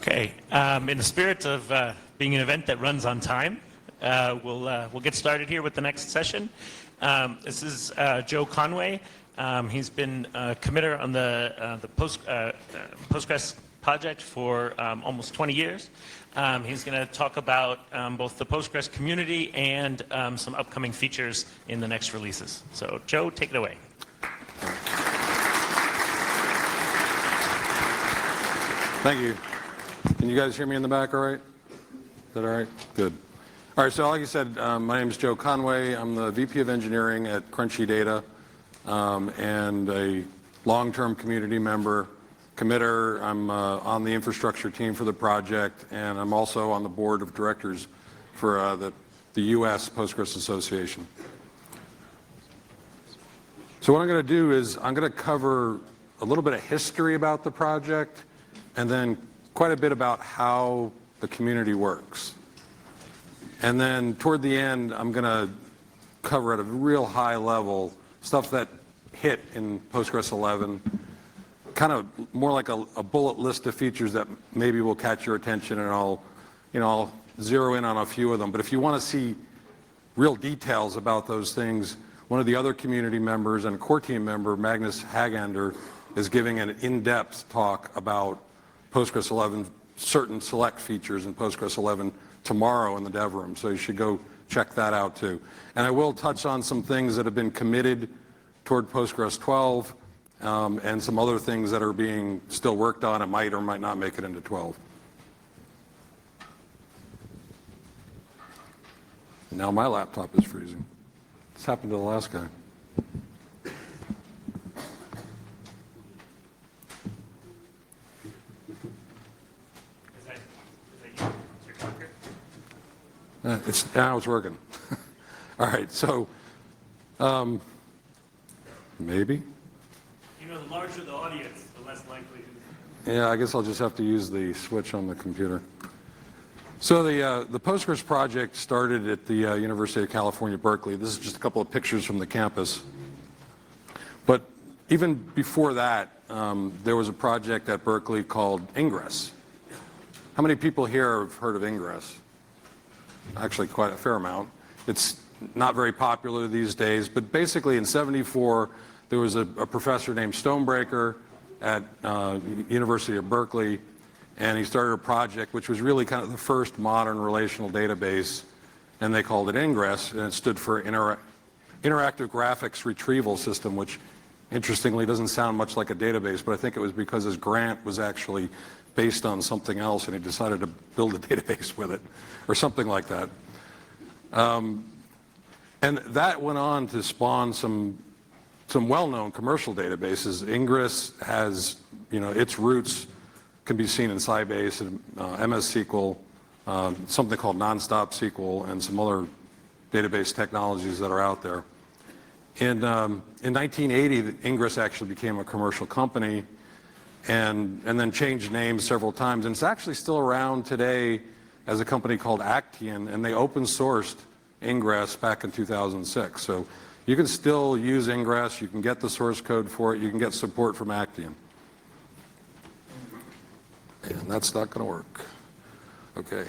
Okay. In the spirit of being an event that runs on time, we'll get started here with the next session. This is Joe Conway. He's been a committer on the Postgres project for almost 20 years. He's going to talk about both the Postgres community and some upcoming features in the next releases. So, Joe, take it away. Thank you. Can you guys hear me in the back all right? Is that all right? Good. All right, so like you said, my name is Joe Conway. I'm the VP of Engineering at Crunchy Data and a long-term community member, committer. I'm on the infrastructure team for the project, and I'm also on the board of directors for the U.S. Postgres Association. So what I'm going to do is I'm going to cover a little bit of history about the project and then quite a bit about how the community works. And then toward the end, I'm going to cover at a real high level stuff that hit in Postgres 11, kind of more like a bullet list of features that maybe will catch your attention, and I'll zero in on a few of them. But if you want to see real details about those things, one of the other community members and core team member, Magnus Hagander, is giving an in-depth talk about Postgres 11, certain select features in Postgres 11 tomorrow in the dev room, so you should go check that out too. And I will touch on some things that have been committed toward Postgres 12 and some other things that are being still worked on and might or might not make it into 12. And now my laptop is freezing. This happened to the last guy. Now it's working. All right, so maybe? You know, the larger the audience, the less likely. Yeah, I guess I'll just have to use the switch on the computer. So the Postgres project started at the University of California, Berkeley. This is just a couple of pictures from the campus. But even before that, there was a project at Berkeley called Ingress. How many people here have heard of Ingress? Actually, quite a fair amount. It's not very popular these days, but basically in '74, there was a professor named Stonebreaker at University of Berkeley, and he started a project which was really kind of the first modern relational database, and they called it Ingress, and it stood for Interactive Graphics Retrieval System, which interestingly doesn't sound much like a database, but I think it was because his grant was actually based on something else, and he decided to build a database with it, or something like that. And that went on to spawn some well-known commercial databases. Ingress has, its roots can be seen in Sybase and MS SQL, something called Nonstop SQL, and some other database technologies that are out there. In 1980, Ingress actually became a commercial company, and then changed names several times. And it's actually still around today as a company called Actian, and they open sourced Ingress back in 2006. So you can still use Ingress, you can get the source code for it, you can get support from Actian. And that's not going to work. Okay.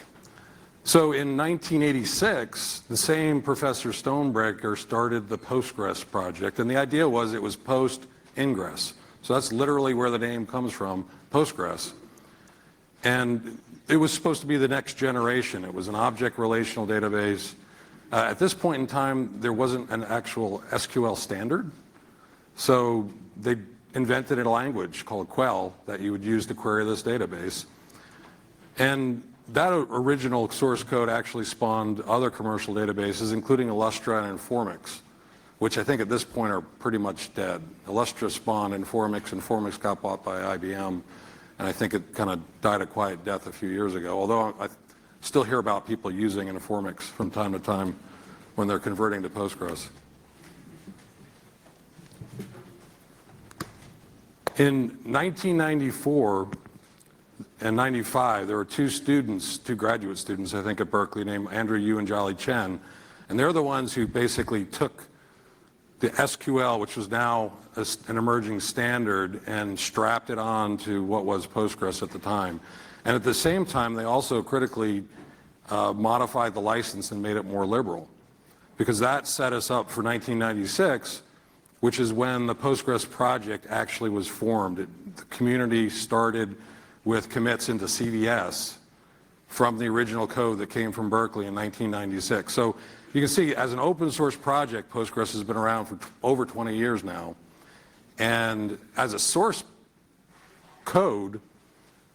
So in 1986, the same Professor Stonebreaker started the Postgres project, and the idea was it was post-Ingress. So that's literally where the name comes from, Postgres. And it was supposed to be the next generation. It was an object relational database. At this point in time, there wasn't an actual SQL standard. So they invented a language called Quell that you would use to query this database. And that original source code actually spawned other commercial databases, including Illustra and Informix, which I think at this point are pretty much dead. Illustra spawned Informix, Informix got bought by IBM, and I think it kind of died a quiet death a few years ago, although I still hear about people using Informix from time to time when they're converting to Postgres. In 1994 and 95, there were two graduate students, I think, at Berkeley named Andrew Yu and Jolly Chen, and they're the ones who basically took the SQL, which was now an emerging standard, and strapped it on to what was Postgres at the time. And at the same time, they also critically modified the license and made it more liberal, because that set us up for 1996, which is when the Postgres project actually was formed. The community started with commits into CVS from the original code that came from Berkeley in 1996. So you can see, as an open source project, Postgres has been around for over 20 years now. And as a source code,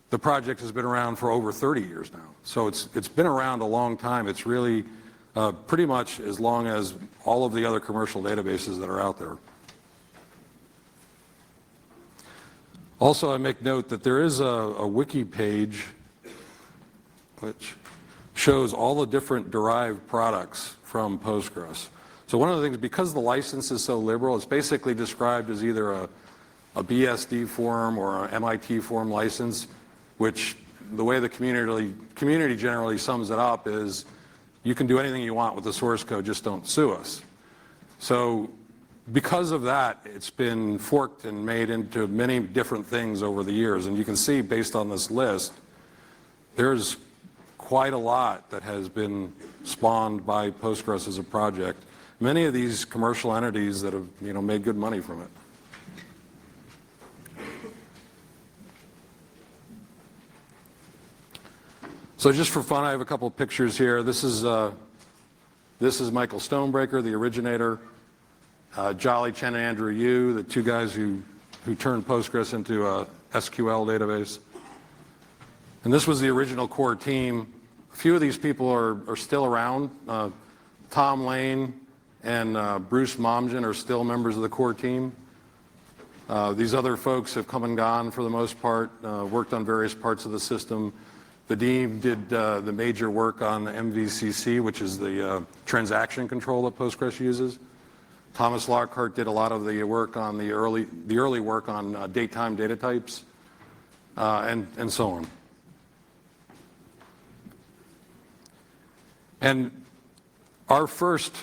the project has been around for over 30 years now. So it's been around a long time. It's really pretty much as long as all of the other commercial databases that are out there. Also, I make note that there is a wiki page which shows all the different derived products from Postgres. So one of the things, because the license is so liberal, it's basically described as either a BSD form or an MIT form license, which the way the community generally sums it up is, you can do anything you want with the source code, just don't sue us. So because of that, it's been forked and made into many different things over the years. And you can see, based on this list, there's quite a lot that has been spawned by Postgres as a project. Many of these commercial entities that have made good money from it. So just for fun, I have a couple of pictures here. This is Michael Stonebreaker, the originator. Jolly Chen and Andrew Yu, the two guys who turned Postgres into a SQL database. And this was the original core team. A few of these people are still around. Tom Lane and Bruce Momgen are still members of the core team. These other folks have come and gone for the most part, worked on various parts of the system. Vadim did the major work on MVCC, which is the transaction control that Postgres uses. Thomas Lockhart did a lot of the work on the early work on datetime data types, and so on. And our first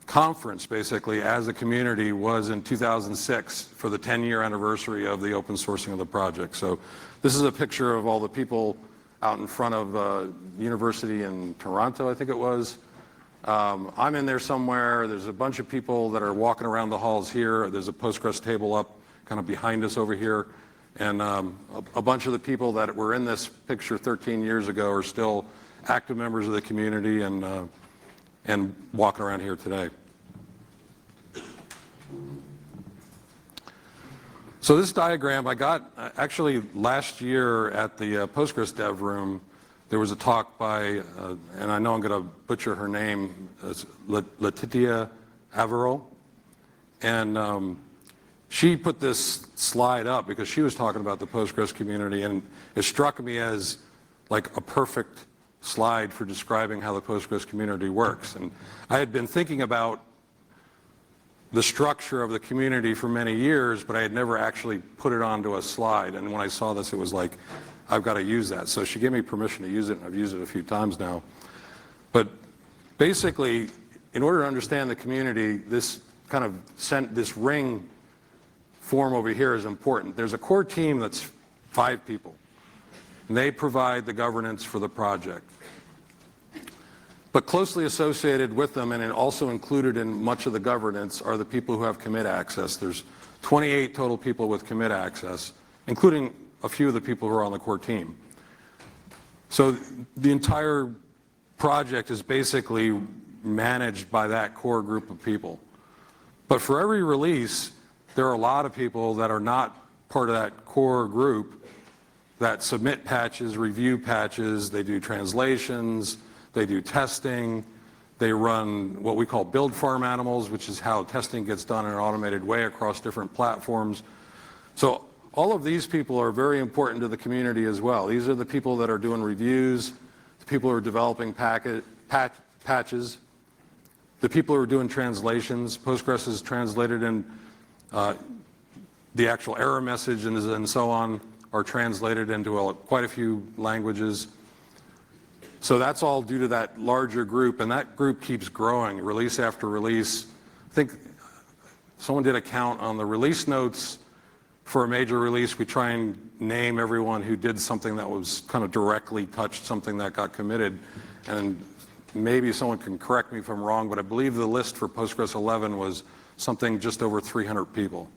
conference, basically, as a community was in 2006 for the 10-year anniversary of the open sourcing of the project. So this is a picture of all the people out in front of university in Toronto, I think it was. I'm in there somewhere. There's a bunch of people that are walking around the halls here. There's a Postgres table up kind of behind us over here. And a bunch of the people that were in this picture 13 years ago are still active members of the community and walking around here today. So this diagram I got actually last year at the Postgres Dev Room. There was a talk by, and I know I'm going to butcher her name, Letitia Averill, and she put this slide up because she was talking about the Postgres community, and it struck me as like a perfect slide for describing how the Postgres community works. And I had been thinking about the structure of the community for many years, but I had never actually put it onto a slide. And when I saw this, it was like, I've got to use that. So she gave me permission to use it, and I've used it a few times now. But basically, in order to understand the community, this kind of this ring form over here is important. There's a core team that's 5 people, and they provide the governance for the project. But closely associated with them, and also included in much of the governance, are the people who have commit access. There's 28 total people with commit access, including a few of the people who are on the core team. So the entire project is basically managed by that core group of people. But for every release, there are a lot of people that are not part of that core group that submit patches, review patches, they do translations, they do testing, they run what we call build farm animals, which is how testing gets done in an automated way across different platforms. So all of these people are very important to the community as well. These are the people that are doing reviews, the people who are developing patches, the people who are doing translations. Postgres is translated in the actual error message and so on are translated into quite a few languages. So that's all due to that larger group, and that group keeps growing release after release. I think someone did a count on the release notes for a major release, we try and name everyone who did something that was kind of directly touched something that got committed. And maybe someone can correct me if I'm wrong, but I believe the list for Postgres 11 was something just over 300 people.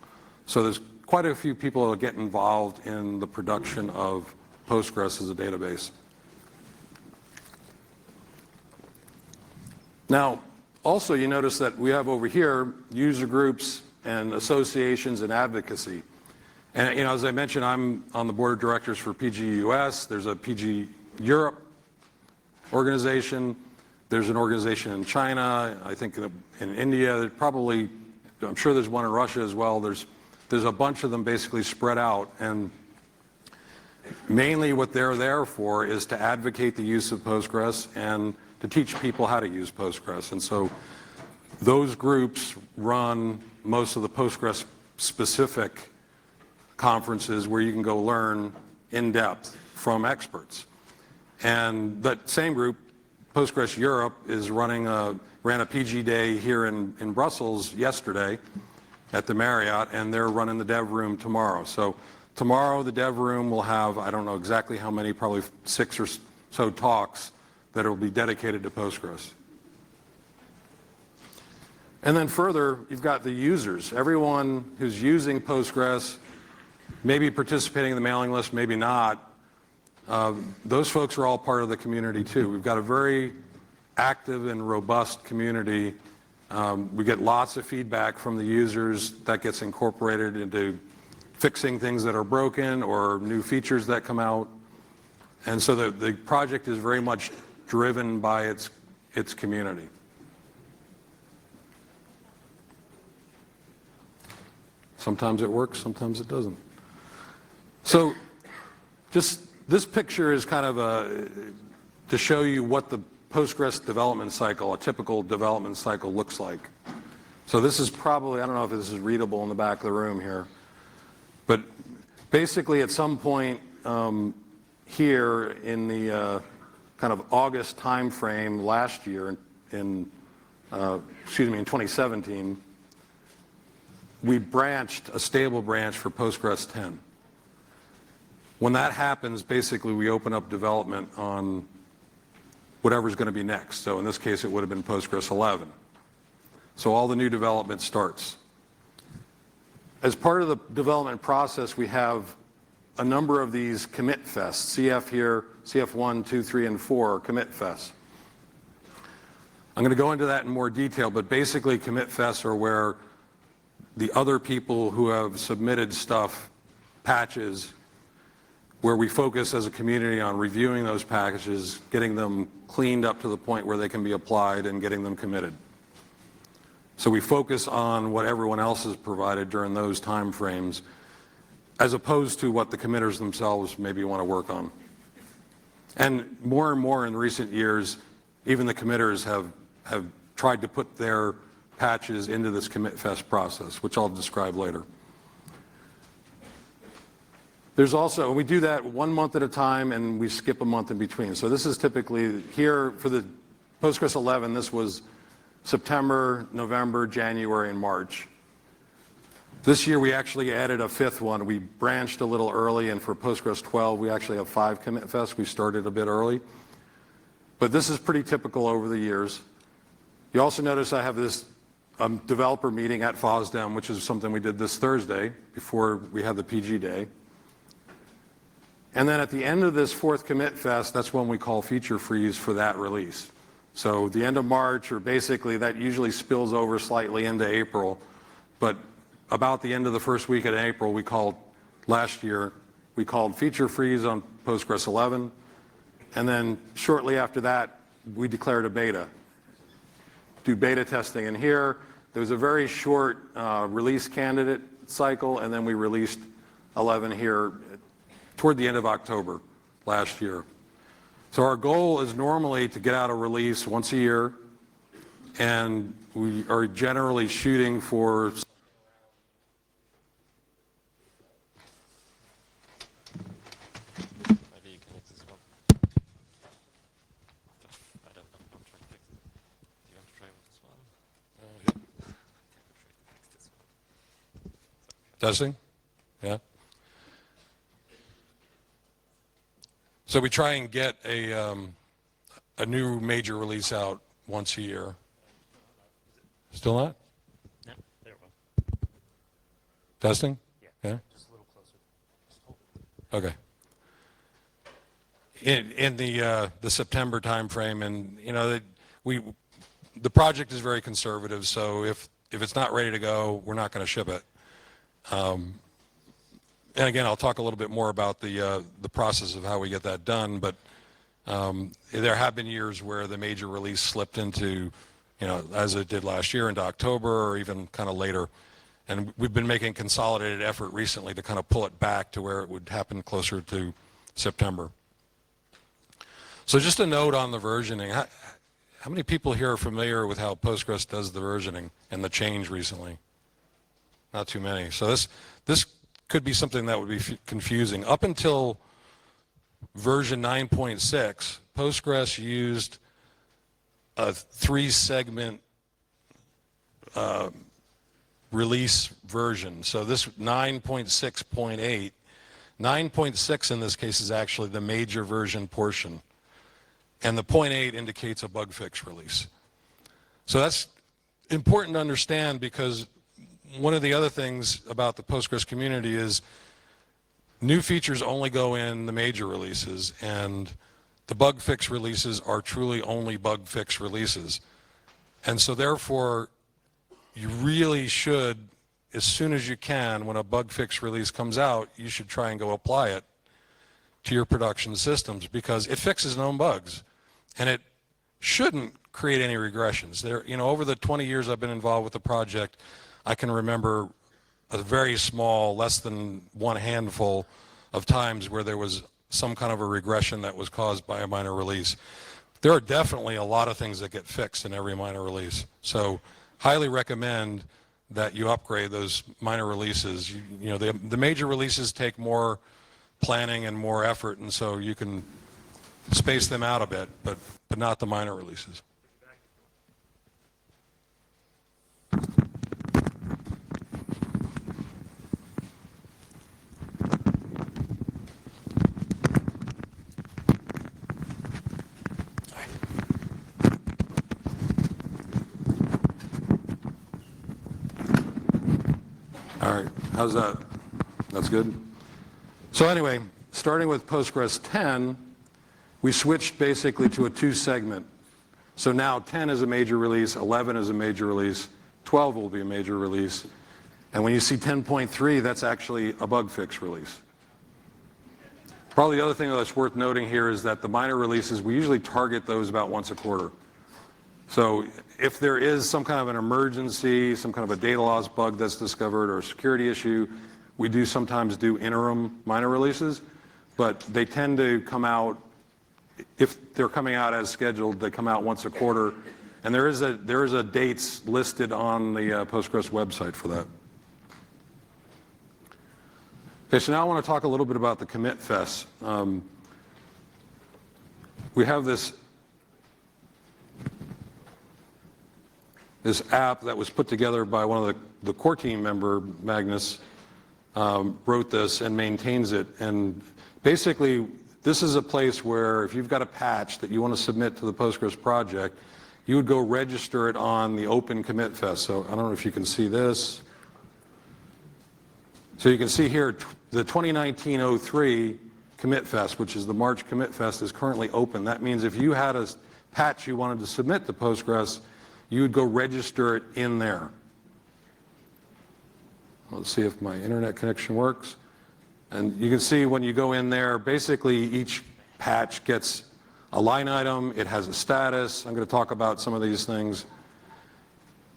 So there's quite a few people that get involved in the production of Postgres as a database. Now, also you notice that we have over here user groups and associations and advocacy. And as I mentioned, I'm on the board of directors for PG US. There's a PG Europe organization. There's an organization in China. I think in India. I'm sure there's one in Russia as well. There's a bunch of them basically spread out. And mainly what they're there for is to advocate the use of Postgres and to teach people how to use Postgres. And so those groups run most of the Postgres specific conferences where you can go learn in depth from experts. And that same group, Postgres Europe, is ran a PG day here in Brussels yesterday at the Marriott, and they're running the dev room tomorrow. So tomorrow the dev room will have, I don't know exactly how many, probably 6 or so talks that will be dedicated to Postgres. And then further, you've got the users. Everyone who's using Postgres, maybe participating in the mailing list, maybe not. Those folks are all part of the community too. We've got a very active and robust community. We get lots of feedback from the users that gets incorporated into fixing things that are broken or new features that come out. And so the project is very much driven by its community. Sometimes it works, sometimes it doesn't. So just this picture is kind of to show you what the Postgres development cycle, a typical development cycle, looks like. So this is probably, I don't know if this is readable in the back of the room here, but basically at some point here in the kind of August time frame last year in 2017, we branched a stable branch for Postgres 10. When that happens, basically we open up development on whatever's going to be next. So in this case, it would have been Postgres 11. So all the new development starts. As part of the development process, we have a number of these commit fests. CF here, CF 1, 2, 3, and 4 commit fests. I'm going to go into that in more detail, but basically commit fests are where the other people who have submitted stuff, patches, where we focus as a community on reviewing those packages, getting them cleaned up to the point where they can be applied and getting them committed. So we focus on what everyone else has provided during those time frames, as opposed to what the committers themselves maybe want to work on. And more in recent years, even the committers have tried to put their patches into this commit fest process, which I'll describe later. There's also, we do that 1 month at a time and we skip a month in between. So this is typically here for the Postgres 11, this was September, November, January, and March. This year we actually added a 5th one. We branched a little early, and for Postgres 12 we actually have 5 commit fests. We started a bit early. But this is pretty typical over the years. You also notice I have this developer meeting at FOSDEM, which is something we did this Thursday before we had the PG day. And then at the end of this 4th commit fest, that's when we call feature freeze for that release. So the end of March, or basically that usually spills over slightly into April, but about the end of the first week in April, last year, we called feature freeze on Postgres 11, and then shortly after that, we declared a beta. Do beta testing in here. There was a very short release candidate cycle, and then we released 11 here toward the end of October last year. So our goal is normally to get out a release once a year, and we are generally shooting for testing? Yeah. So we try and get a new major release out once a year. Still not? No, there we go. Testing? Yeah. Just a little closer. Just hold it. Okay. In the September timeframe, and the project is very conservative. So if it's not ready to go, we're not going to ship it. And again, I'll talk a little bit more about the process of how we get that done. But there have been years where the major release slipped into, as it did last year, into October or even kind of later. And we've been making consolidated effort recently to kind of pull it back to where it would happen closer to September. So just a note on the versioning. How many people here are familiar with how Postgres does the versioning and the change recently? Not too many. So this could be something that would be confusing. Up until version 9.6, Postgres used a 3-segment release version. So this 9.6.8, 9.6 in this case is actually the major version portion. And the 0.8 indicates a bug fix release. So that's important to understand, because one of the other things about the Postgres community is new features only go in the major releases, and the bug fix releases are truly only bug fix releases. And so therefore, you really should, as soon as you can, when a bug fix release comes out, you should try and go apply it to your production systems, because it fixes known bugs, and it shouldn't create any regressions. Over the 20 years I've been involved with the project, I can remember a very small, less than one handful of times where there was some kind of a regression that was caused by a minor release. There are definitely a lot of things that get fixed in every minor release. So highly recommend that you upgrade those minor releases. The major releases take more planning and more effort, and so you can space them out a bit, but not the minor releases. All right, how's that? That's good. So anyway, starting with Postgres 10, we switched basically to a 2-segment. So now 10 is a major release, 11 is a major release, 12 will be a major release. And when you see 10.3, that's actually a bug fix release. Probably the other thing that's worth noting here is that the minor releases, we usually target those about once a quarter. So if there is some kind of an emergency, some kind of a data loss bug that's discovered or a security issue, we do sometimes do interim minor releases, but they tend to come out, if they're coming out as scheduled, they come out once a quarter. And there is a dates listed on the Postgres website for that. Okay, so now I want to talk a little bit about the commit fest. We have this app that was put together by one of the core team member, Magnus, wrote this and maintains it. And basically, this is a place where if you've got a patch that you want to submit to the Postgres project, you would go register it on the Open Commit Fest. So I don't know if you can see this. So you can see here, the 2019-03 Commit Fest, which is the March Commit Fest, is currently open. That means if you had a patch you wanted to submit to Postgres, you would go register it in there. Let's see if my internet connection works. And you can see when you go in there, basically each patch gets a line item, it has a status. I'm going to talk about some of these things.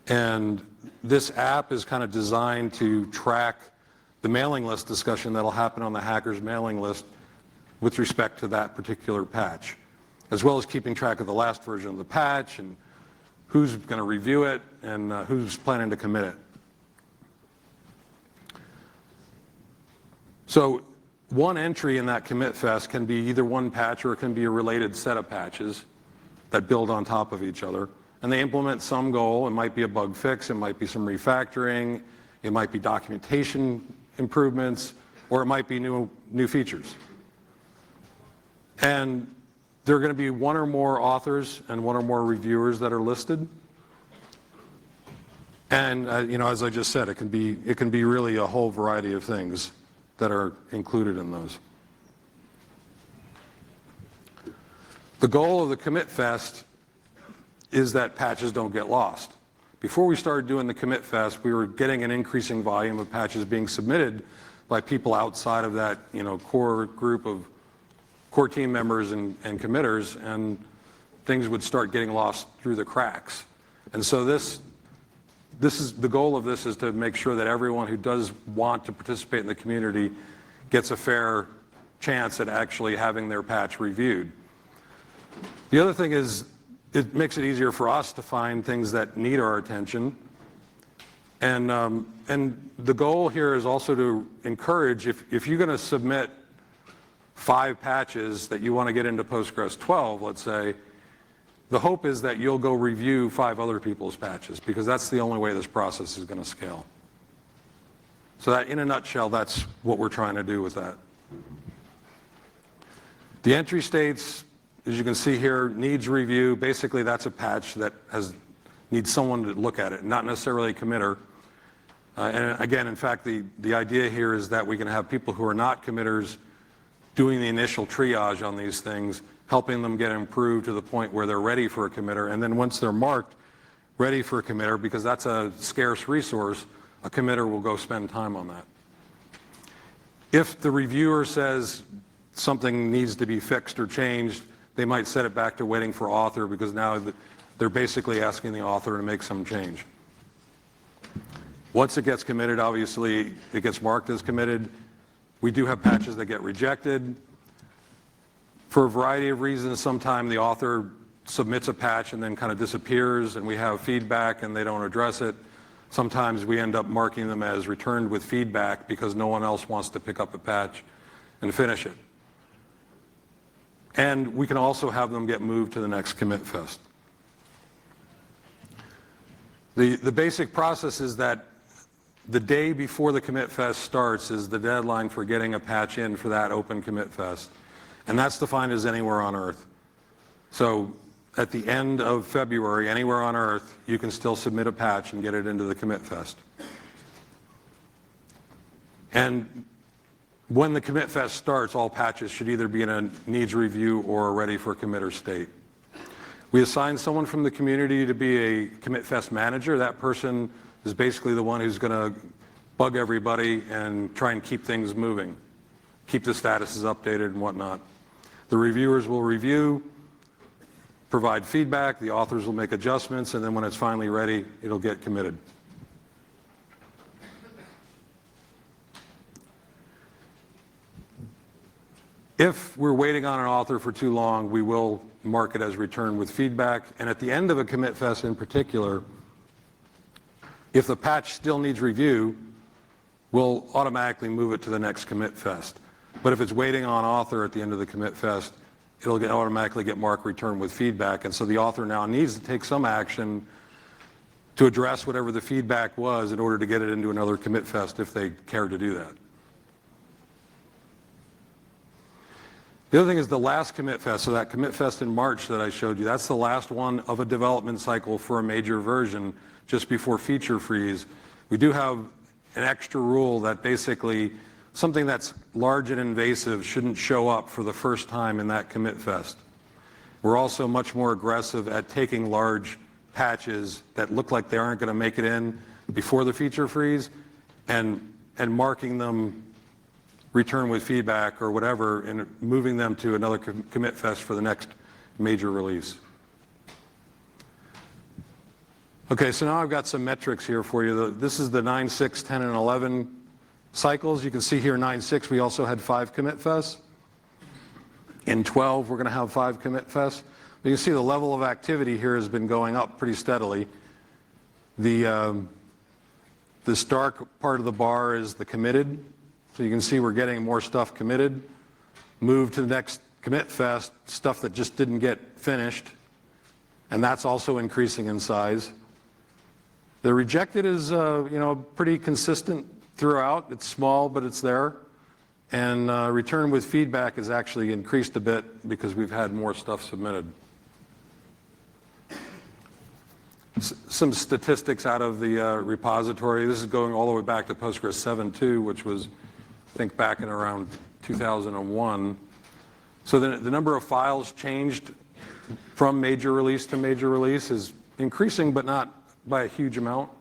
And this app is kind of designed to track the mailing list discussion that'll happen on the hackers mailing list with respect to that particular patch, as well as keeping track of the last version of the patch and who's going to review it and who's planning to commit it. So one entry in that commit fest can be either one patch or it can be a related set of patches that build on top of each other. And they implement some goal. It might be a bug fix. It might be some refactoring. It might be documentation improvements, or it might be new features. And there are going to be one or more authors and one or more reviewers that are listed. And as I just said, it can be really a whole variety of things that are included in those. The goal of the Commit Fest is that patches don't get lost. Before we started doing the Commit Fest, we were getting an increasing volume of patches being submitted by people outside of that core group of core team members and committers, and things would start getting lost through the cracks. And so this is the goal of this, is to make sure that everyone who does want to participate in the community gets a fair chance at actually having their patch reviewed. The other thing is, it makes it easier for us to find things that need our attention. And the goal here is also to encourage, if you're going to submit 5 patches that you want to get into Postgres 12, let's say, the hope is that you'll go review 5 other people's patches, because that's the only way this process is going to scale. So that, in a nutshell, that's what we're trying to do with that. The entry states, as you can see here, needs review. Basically, that's a patch that needs someone to look at it, not necessarily a committer. And again, in fact, the idea here is that we can have people who are not committers doing the initial triage on these things, helping them get improved to the point where they're ready for a committer. And then once they're marked ready for a committer, because that's a scarce resource, a committer will go spend time on that. If the reviewer says something needs to be fixed or changed, they might set it back to waiting for author, because now they're basically asking the author to make some change. Once it gets committed, obviously it gets marked as committed. We do have patches that get rejected. For a variety of reasons, sometimes the author submits a patch and then kind of disappears, and we have feedback and they don't address it. Sometimes we end up marking them as returned with feedback because no one else wants to pick up a patch and finish it. And we can also have them get moved to the next Commit Fest. The basic process is that the day before the Commit Fest starts is the deadline for getting a patch in for that open Commit Fest. And that's defined as anywhere on Earth. So at the end of February, anywhere on Earth, you can still submit a patch and get it into the Commit Fest. And when the Commit Fest starts, all patches should either be in a needs review or a ready for committer state. We assign someone from the community to be a Commit Fest manager. That person is basically the one who's going to bug everybody and try and keep things moving, keep the statuses updated and whatnot. The reviewers will review, provide feedback, the authors will make adjustments, and then when it's finally ready, it'll get committed. If we're waiting on an author for too long, we will mark it as returned with feedback. And at the end of a Commit Fest in particular, if the patch still needs review, we'll automatically move it to the next Commit Fest. But if it's waiting on author at the end of the Commit Fest, it'll automatically get marked returned with feedback. And so the author now needs to take some action to address whatever the feedback was in order to get it into another Commit Fest if they care to do that. The other thing is the last Commit Fest, so that Commit Fest in March that I showed you, that's the last one of a development cycle for a major version just before feature freeze. We do have an extra rule that basically something that's large and invasive shouldn't show up for the first time in that Commit Fest. We're also much more aggressive at taking large patches that look like they aren't going to make it in before the feature freeze and marking them return with feedback or whatever, and moving them to another Commit Fest for the next major release. Okay, so now I've got some metrics here for you. This is the 9, 6, 10, and 11 cycles. You can see here 9, 6, we also had 5 Commit Fests. In 12, we're going to have 5 Commit Fests. But you can see the level of activity here has been going up pretty steadily. This dark part of the bar is the committed. So you can see we're getting more stuff committed. Move to the next Commit Fest, stuff that just didn't get finished. And that's also increasing in size. The rejected is pretty consistent throughout. It's small, but it's there. And return with feedback has actually increased a bit because we've had more stuff submitted. Some statistics out of the repository. This is going all the way back to Postgres 7.2, which was, I think, back in around 2001. So the number of files changed from major release to major release is increasing, but not by a huge amount.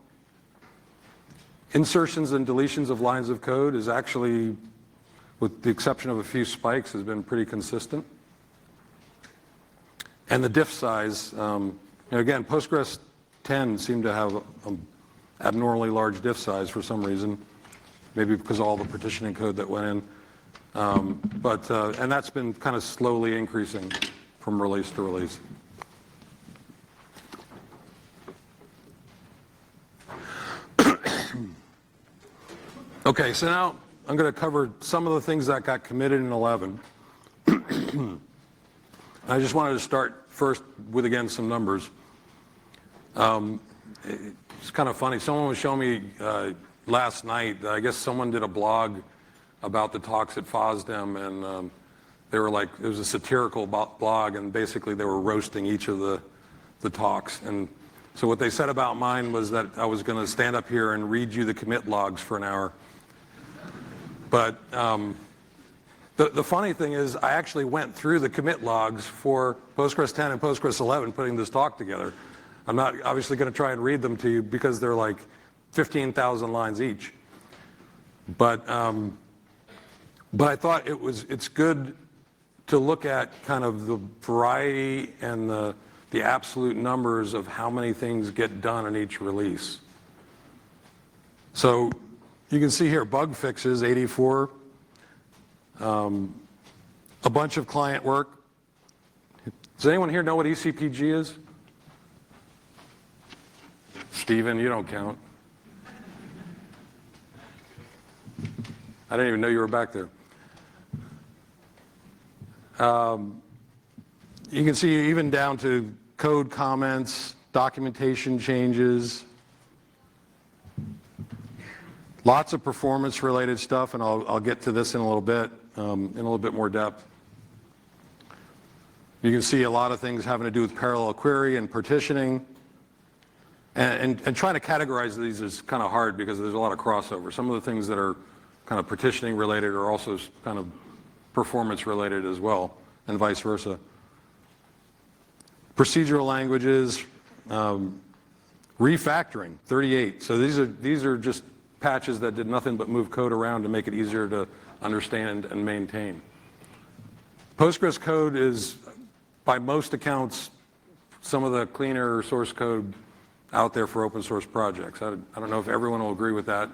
Insertions and deletions of lines of code is actually, with the exception of a few spikes, has been pretty consistent. And the diff size, again, Postgres 10 seemed to have an abnormally large diff size for some reason, maybe because of all the partitioning code that went in. And that's been kind of slowly increasing from release to release. Okay, so now I'm going to cover some of the things that got committed in 11. I just wanted to start first with, again, some numbers. It's kind of funny. Someone was showing me last night, I guess someone did a blog about the talks at FOSDEM, and they were like, it was a satirical blog, and basically they were roasting each of the talks. And so what they said about mine was that I was going to stand up here and read you the commit logs for an hour. But the funny thing is I actually went through the commit logs for Postgres 10 and Postgres 11 putting this talk together. I'm not obviously going to try and read them to you because they're like 15,000 lines each. But I thought it's good to look at kind of the variety and the absolute numbers of how many things get done in each release. So you can see here bug fixes, 84. A bunch of client work. Does anyone here know what ECPG is? Steven, you don't count. I didn't even know you were back there. You can see even down to code comments, documentation changes, lots of performance-related stuff, and I'll get to this in a little bit, in a little bit more depth. You can see a lot of things having to do with parallel query and partitioning. And trying to categorize these is kind of hard because there's a lot of crossover. Some of the things that are kind of partitioning related are also kind of performance related as well, and vice versa. Procedural languages, refactoring, 38. So these are just patches that did nothing but move code around to make it easier to understand and maintain. Postgres code is, by most accounts, some of the cleaner source code out there for open source projects. I don't know if everyone will agree with that.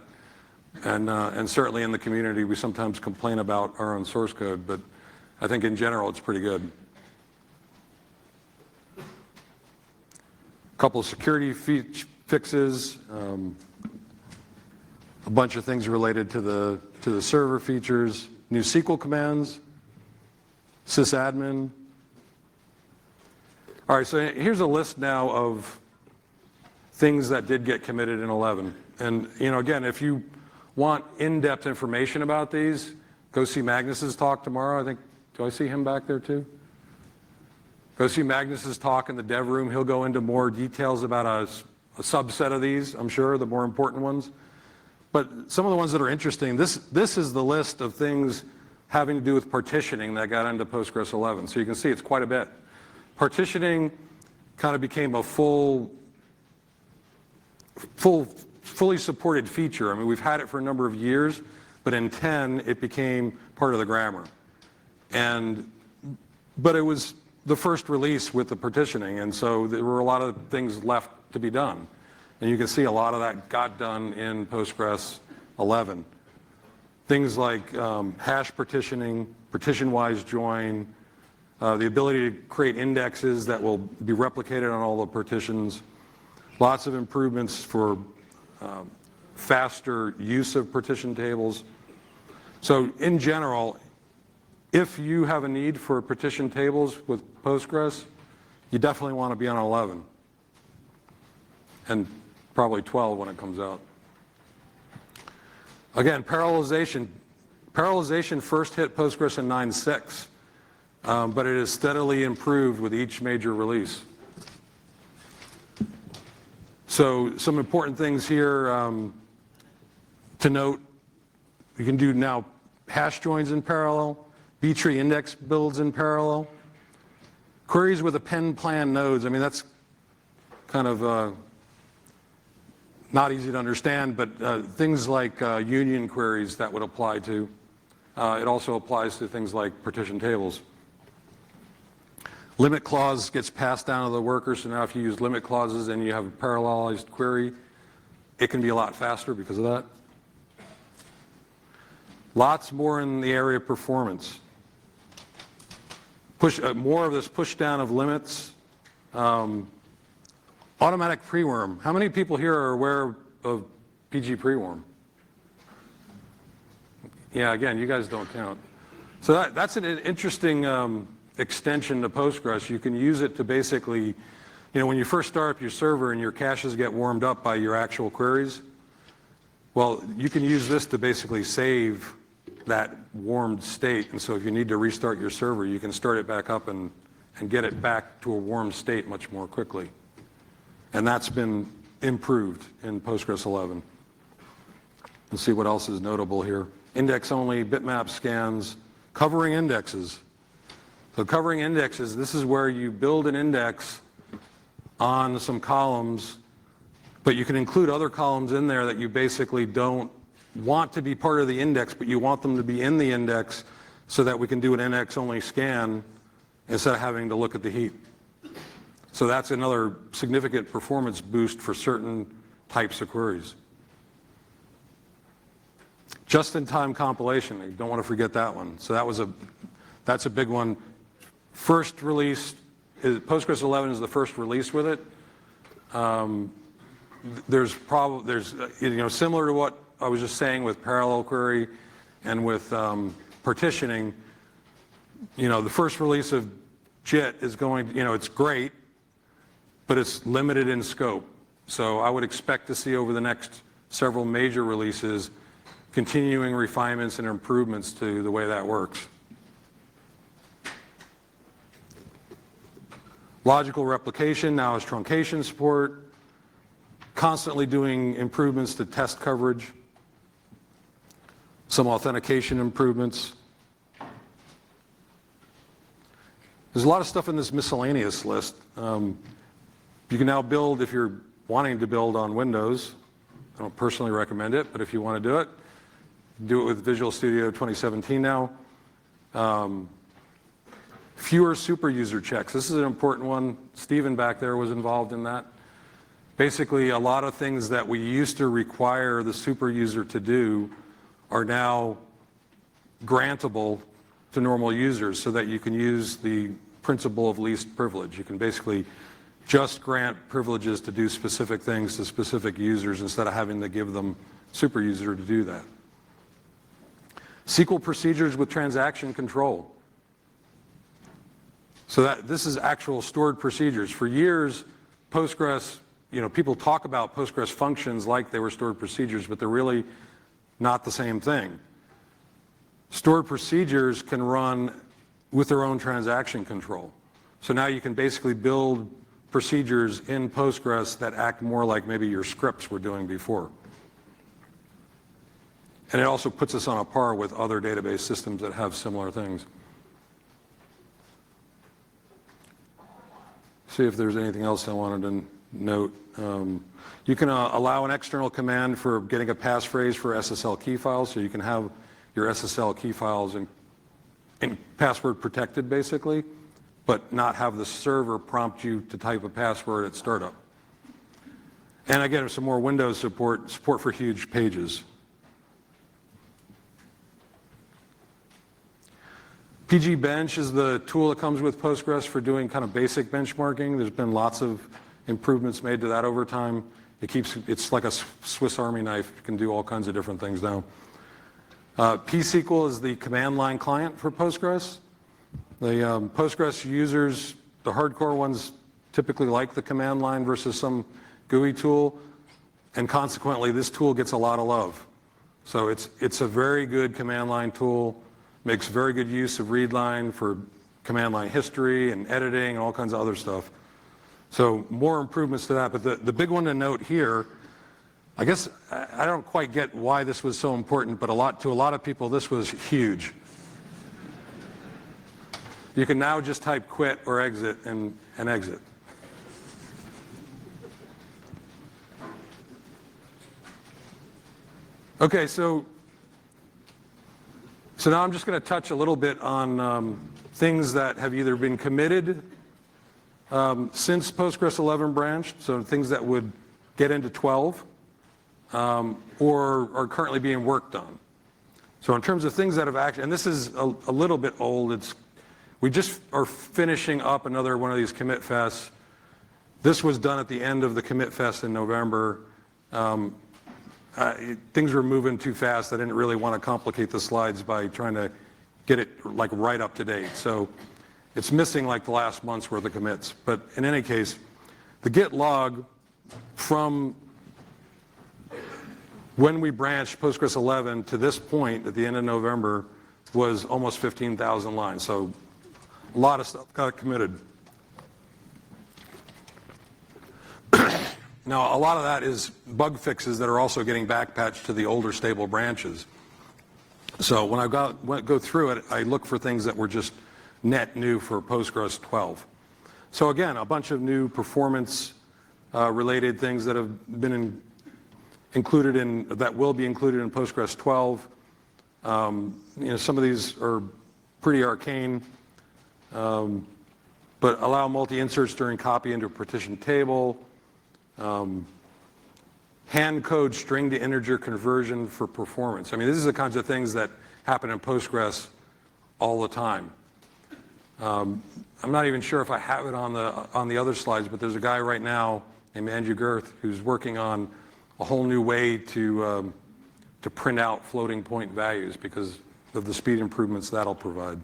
And certainly in the community, we sometimes complain about our own source code, but I think in general it's pretty good. A couple of security fixes, a bunch of things related to the server features, new SQL commands, sysadmin. All right, so here's a list now of things that did get committed in 11. And again, if you want in-depth information about these, go see Magnus's talk tomorrow. I think, do I see him back there too? Go see Magnus's talk in the dev room. He'll go into more details about a subset of these, I'm sure, the more important ones. But some of the ones that are interesting, this is the list of things having to do with partitioning that got into Postgres 11. So you can see it's quite a bit. Partitioning kind of became a fully supported feature. I mean, we've had it for a number of years, but in 10, it became part of the grammar. But it was the first release with the partitioning, and so there were a lot of things left to be done. And you can see a lot of that got done in Postgres 11. Things like hash partitioning, partition-wise join, the ability to create indexes that will be replicated on all the partitions, lots of improvements for faster use of partition tables. So in general, if you have a need for partition tables with Postgres, you definitely want to be on 11. And probably 12 when it comes out. Again, parallelization. Parallelization first hit Postgres in 9.6, but it has steadily improved with each major release. So some important things here to note. You can do now hash joins in parallel, B-tree index builds in parallel, queries with append plan nodes. I mean, that's kind of not easy to understand, but things like union queries that would apply to. It also applies to things like partition tables. Limit clause gets passed down to the worker, so now if you use limit clauses and you have a parallelized query, it can be a lot faster because of that. Lots more in the area of performance. More of this push down of limits. Automatic pre-worm. How many people here are aware of PG pre-worm? Yeah, again, you guys don't count. So that's an interesting extension to Postgres. You can use it to basically, when you first start up your server and your caches get warmed up by your actual queries, well, you can use this to basically save that warmed state. And so if you need to restart your server, you can start it back up and get it back to a warm state much more quickly. And that's been improved in Postgres 11. Let's see what else is notable here. Index only, bitmap scans, covering indexes. So covering indexes, this is where you build an index on some columns, but you can include other columns in there that you basically don't want to be part of the index, but you want them to be in the index so that we can do an index only scan instead of having to look at the heap. So that's another significant performance boost for certain types of queries. Just-in-time compilation, you don't want to forget that one. So that's a big one. First release, Postgres 11 is the first release with it. There's similar to what I was just saying with parallel query and with partitioning. The first release of JIT is going, it's great, but it's limited in scope. So I would expect to see over the next several major releases continuing refinements and improvements to the way that works. Logical replication now is truncation support, constantly doing improvements to test coverage, some authentication improvements. There's a lot of stuff in this miscellaneous list. You can now build, if you're wanting to build on Windows, I don't personally recommend it, but if you want to do it with Visual Studio 2017 now. Fewer super user checks. This is an important one. Steven back there was involved in that. Basically, a lot of things that we used to require the super user to do are now grantable to normal users so that you can use the principle of least privilege. You can basically just grant privileges to do specific things to specific users instead of having to give them super user to do that. SQL procedures with transaction control. So this is actual stored procedures. For years, Postgres, people talk about Postgres functions like they were stored procedures, but they're really not the same thing. Stored procedures can run with their own transaction control. So now you can basically build procedures in Postgres that act more like maybe your scripts were doing before. And it also puts us on a par with other database systems that have similar things. See if there's anything else I wanted to note. You can allow an external command for getting a passphrase for SSL key files, so you can have your SSL key files in password protected basically, but not have the server prompt you to type a password at startup. And again, some more Windows support for huge pages. PG Bench is the tool that comes with Postgres for doing kind of basic benchmarking. There's been lots of improvements made to that over time. It's like a Swiss Army knife. You can do all kinds of different things now. pSQL is the command line client for Postgres. The Postgres users, the hardcore ones, typically like the command line versus some GUI tool, and consequently this tool gets a lot of love. So it's a very good command line tool, makes very good use of read line for command line history and editing and all kinds of other stuff. So more improvements to that, but the big one to note here, I guess I don't quite get why this was so important, but to a lot of people this was huge. You can now just type quit or exit and exit. Okay, so now I'm just going to touch a little bit on things that have either been committed since Postgres 11 branched, so things that would get into 12, or are currently being worked on. So in terms of things that have actually, and this is a little bit old, we just are finishing up another one of these commit fests. This was done at the end of the commit fest in November. Things were moving too fast. I didn't really want to complicate the slides by trying to get it like right up to date. So it's missing like the last month's worth of commits. But in any case, the Git log from when we branched Postgres 11 to this point at the end of November was almost 15,000 lines. So a lot of stuff got committed. Now, a lot of that is bug fixes that are also getting backpatched to the older stable branches. So when I go through it, I look for things that were just net new for Postgres 12. So again, a bunch of new performance related things that have been included that will be included in Postgres 12. Some of these are pretty arcane, but allow multi-inserts during copy into a partition table. Hand code string to integer conversion for performance. I mean, these are the kinds of things that happen in Postgres all the time. I'm not even sure if I have it on the other slides, but there's a guy right now named Andrew Girth who's working on a whole new way to print out floating point values because of the speed improvements that'll provide.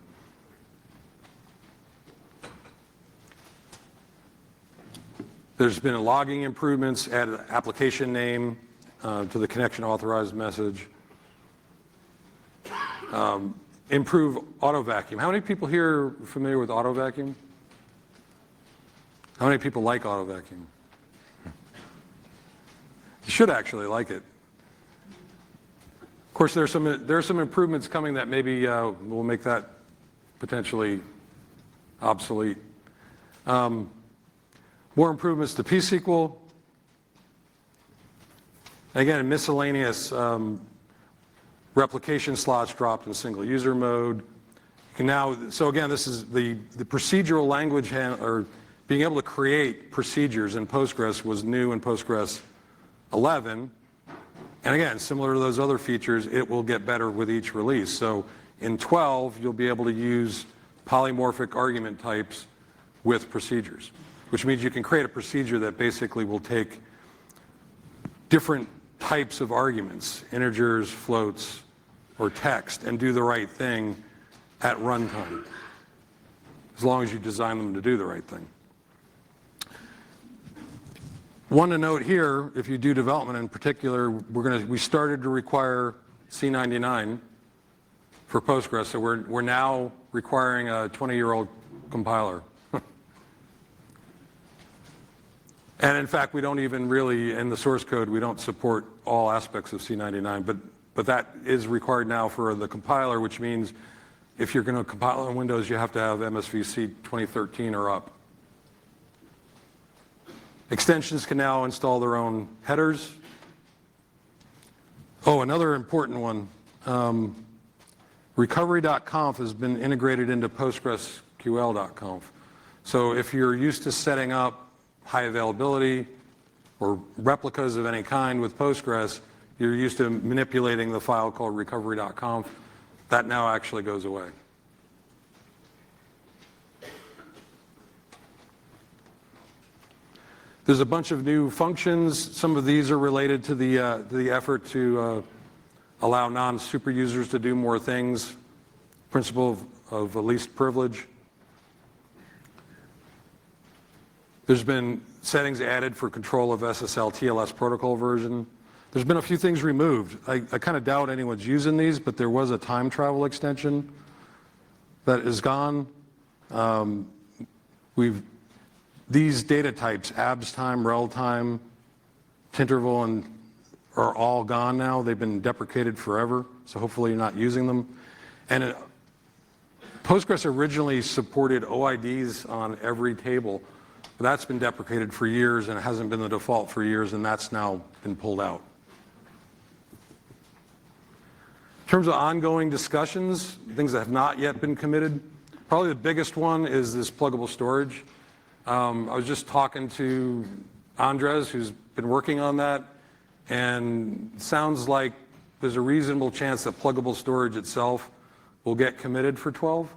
There's been logging improvements, added application name to the connection authorized message. Improve auto vacuum. How many people here are familiar with auto vacuum? How many people like auto vacuum? You should actually like it. Of course, there are some improvements coming that maybe will make that potentially obsolete. More improvements to P-SQL. Again, miscellaneous replication slots dropped in single user mode. You can now, so again, this is the procedural language or being able to create procedures in Postgres was new in Postgres 11. And again, similar to those other features, it will get better with each release. So in 12, you'll be able to use polymorphic argument types with procedures, which means you can create a procedure that basically will take different types of arguments, integers, floats, or text, and do the right thing at runtime, as long as you design them to do the right thing. One to note here, if you do development in particular, we started to require C99 for Postgres, so we're now requiring a 20-year-old compiler. And in fact, we don't even really, in the source code, we don't support all aspects of C99, but that is required now for the compiler, which means if you're going to compile on Windows, you have to have MSVC 2013 or up. Extensions can now install their own headers. Oh, another important one. Recovery.conf has been integrated into PostgreSQL.conf. So if you're used to setting up high availability or replicas of any kind with Postgres, you're used to manipulating the file called recovery.conf. That now actually goes away. There's a bunch of new functions. Some of these are related to the effort to allow non-super users to do more things, principle of least privilege. There's been settings added for control of SSL TLS protocol version. There's been a few things removed. I kind of doubt anyone's using these, but there was a time travel extension that is gone. These data types, abs time, rel time, tinterval, and are all gone now. They've been deprecated forever, so hopefully you're not using them. And Postgres originally supported OIDs on every table. But that's been deprecated for years, and it hasn't been the default for years, and that's now been pulled out. In terms of ongoing discussions, things that have not yet been committed, probably the biggest one is this pluggable storage. I was just talking to Andres, who's been working on that, and it sounds like there's a reasonable chance that pluggable storage itself will get committed for 12.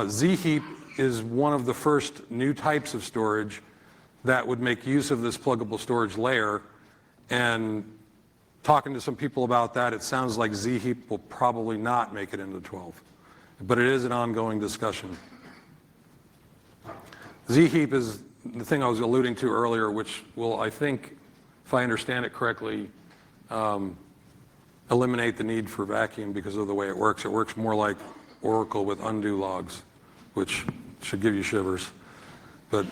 Z-heap is one of the first new types of storage that would make use of this pluggable storage layer, and talking to some people about that, it sounds like Z-heap will probably not make it into 12, but it is an ongoing discussion. Z-heap is the thing I was alluding to earlier, which will, I think, if I understand it correctly, eliminate the need for vacuum because of the way it works. It works more like Oracle with undo logs, which should give you shivers. But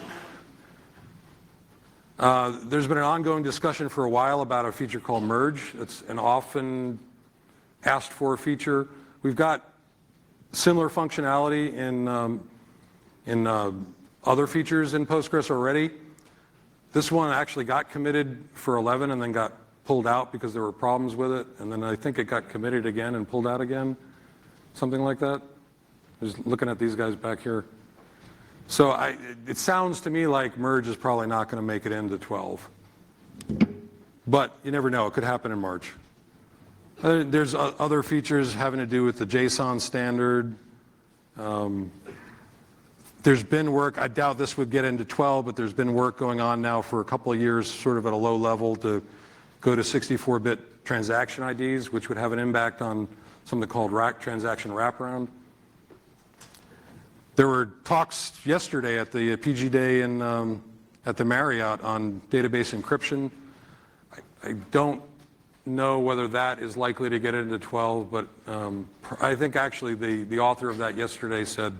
there's been an ongoing discussion for a while about a feature called merge. It's an often asked for feature. We've got similar functionality in other features in Postgres already. This one actually got committed for 11 and then got pulled out because there were problems with it, and then I think it got committed again and pulled out again, something like that. Just looking at these guys back here. So it sounds to me like merge is probably not going to make it into 12. But you never know, it could happen in March. There's other features having to do with the JSON standard. There's been work, I doubt this would get into 12, but there's been work going on now for a couple of years, sort of at a low level, to go to 64-bit transaction IDs, which would have an impact on something called transaction wraparound. There were talks yesterday at the PG Day at the Marriott on database encryption. I don't know whether that is likely to get into 12, but I think actually the author of that yesterday said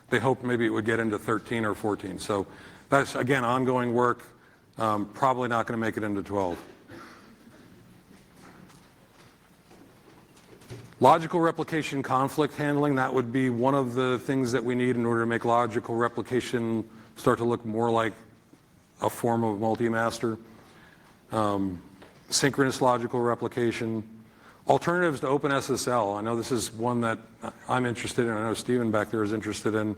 they hoped maybe it would get into 13 or 14. So that's, again, ongoing work, probably not going to make it into 12. Logical replication conflict handling, that would be one of the things that we need in order to make logical replication start to look more like a form of multi-master. Synchronous logical replication. Alternatives to OpenSSL. I know this is one that I'm interested in. I know Stephen back there is interested in.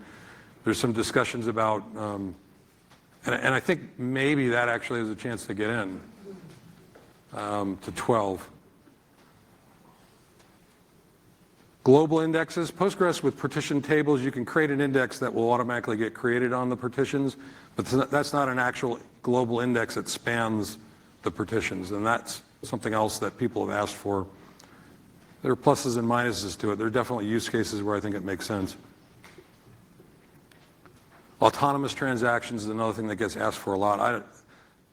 There's some discussions about, and I think maybe that actually has a chance to get in to 12. Global indexes. Postgres with partition tables, you can create an index that will automatically get created on the partitions, but that's not an actual global index that spans the partitions, and that's something else that people have asked for. There are pluses and minuses to it. There are definitely use cases where I think it makes sense. Autonomous transactions is another thing that gets asked for a lot. I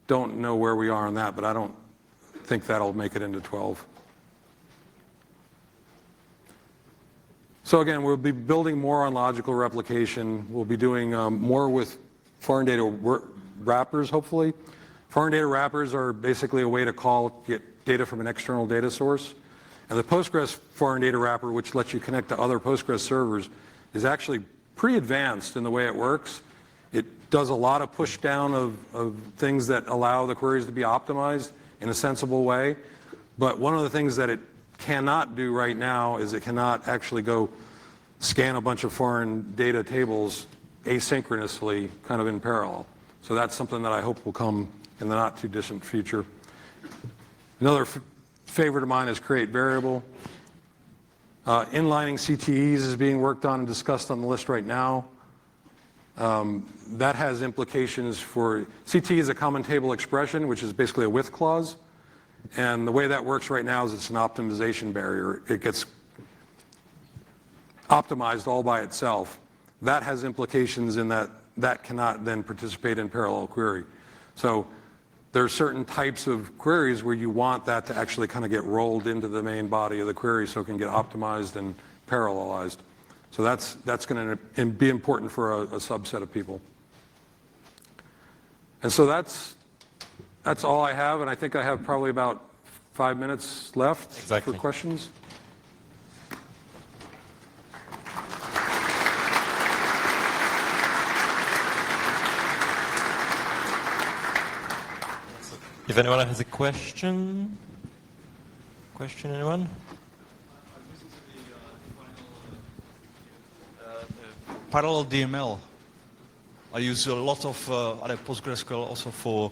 don't know where we are on that, but I don't think that'll make it into 12. So again, we'll be building more on logical replication. We'll be doing more with foreign data wrappers, hopefully. Foreign data wrappers are basically a way to get data from an external data source. And the Postgres foreign data wrapper, which lets you connect to other Postgres servers, is actually pretty advanced in the way it works. It does a lot of push down of things that allow the queries to be optimized in a sensible way. But one of the things that it cannot do right now is it cannot actually go scan a bunch of foreign data tables asynchronously, kind of in parallel. So that's something that I hope will come in the not too distant future. Another favorite of mine is create variable. Inlining CTEs is being worked on and discussed on the list right now. That has implications for, CTE is a common table expression, which is basically a with clause. And the way that works right now is it's an optimization barrier. It gets optimized all by itself. That has implications in that that cannot then participate in parallel query. So there are certain types of queries where you want that to actually kind of get rolled into the main body of the query so it can get optimized and parallelized. So that's going to be important for a subset of people. And so that's all I have, and I think I have probably about 5 minutes left for questions. If anyone has a question? Anyone? Parallel DML. I use a lot of PostgreSQL also for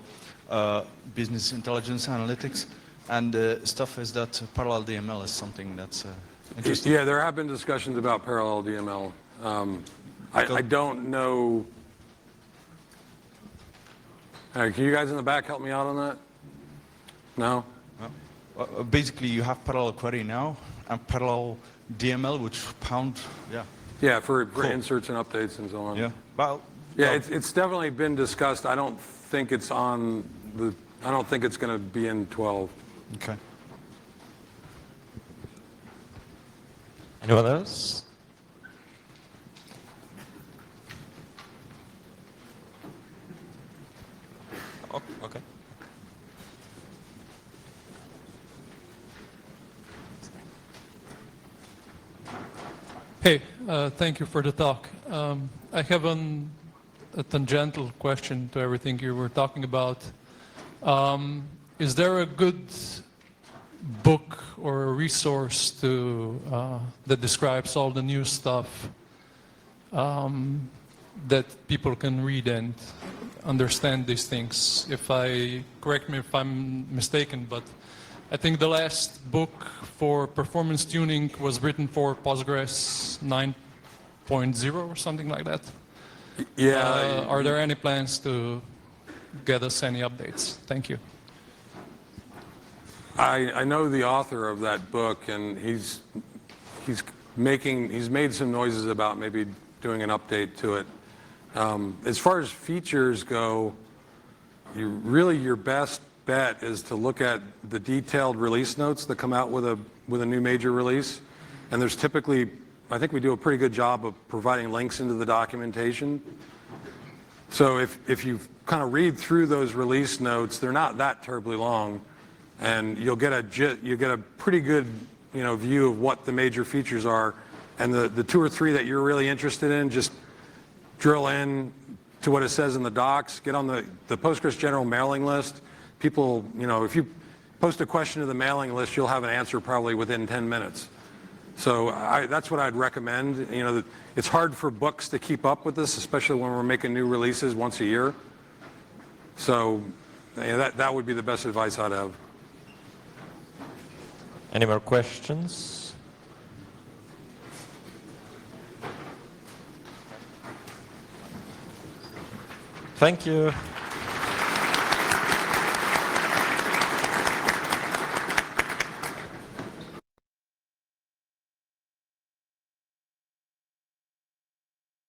business intelligence analytics, and stuff is that parallel DML is something that's interesting. Yeah, there have been discussions about parallel DML. I don't know. Can you guys in the back help me out on that? No? Basically, you have parallel query now and parallel DML, which pound, yeah. Yeah, for inserts and updates and so on. Yeah. Well, yeah, it's definitely been discussed. I don't think it's on the. I don't think it's going to be in 12. Okay. Anyone else? Oh, okay. Hey, thank you for the talk. I have a tangential question to everything you were talking about. Is there a good book or a resource that describes all the new stuff that people can read and understand these things? Correct me if I'm mistaken, but I think the last book for performance tuning was written for Postgres 9.0 or something like that. Yeah. Are there any plans to get us any updates? Thank you. I know the author of that book, and he's made some noises about maybe doing an update to it. As far as features go, your best bet is to look at the detailed release notes that come out with a new major release. And there's typically, I think we do a pretty good job of providing links into the documentation. So if you kind of read through those release notes, they're not that terribly long, and you'll get a pretty good view of what the major features are. And the 2 or 3 that you're really interested in, just drill in to what it says in the docs. Get on the Postgres general mailing list. People, if you post a question to the mailing list, you'll have an answer probably within 10 minutes. So that's what I'd recommend. It's hard for books to keep up with this, especially when we're making new releases once a year. So that would be the best advice I'd have. Any more questions? Thank you.